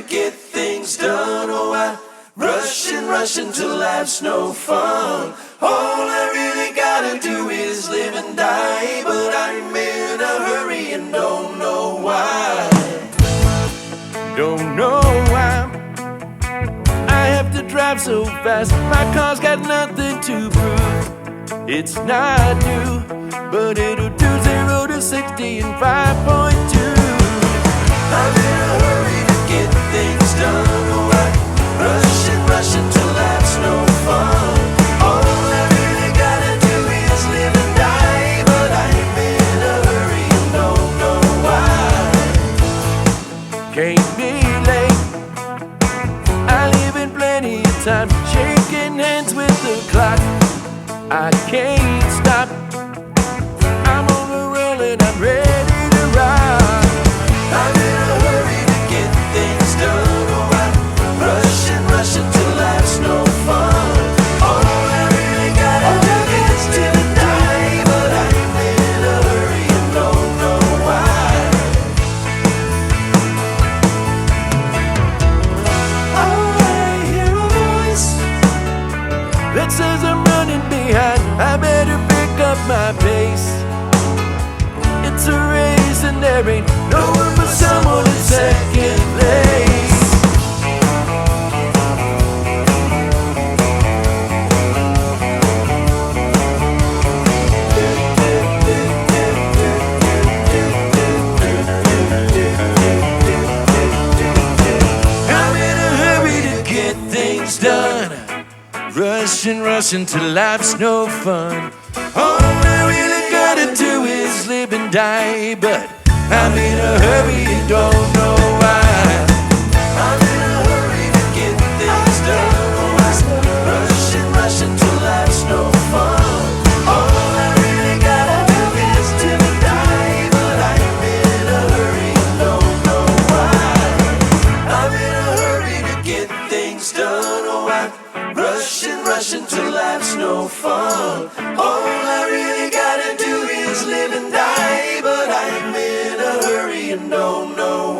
get things done. Oh, I rush until life's no fun. All I really gotta do is live and die, but I'm in a hurry and don't know why. Don't know why I have to drive so fast. My car's got nothing to prove. It's not new, but it'll do 0 to 60 in 5.2. I'm in a hurry to get things done. Oh, I rush until life's no fun. All I really gotta do is live and die, but I'm in a hurry and don't know why. Can't be late, I live in plenty of time, shaking hands with the clock. I can't stop, I'm on the roll and I'm ready to rock. I'm in a hurry to get things done. Oh, I rush until life's no fun. All I really gotta do is live and die, but I'm in a hurry and don't know why. Oh, I hear a voice that says I'm running behind. I better pick up my pace. It's a race and there ain't no room for someone in second place. I'm in a hurry to get things done, rushing till life's no fun. All I really gotta do is live and die, but I'm in a hurry and don't know why. I'm in a hurry to get things done. Oh, I rushing till life's no fun. All I really gotta do is live and die, but I'm in a hurry and don't know why. I'm in a hurry to get things done. Oh, I rushing till life's no fun. All I really gotta do is live and die, but I'm in a hurry and don't know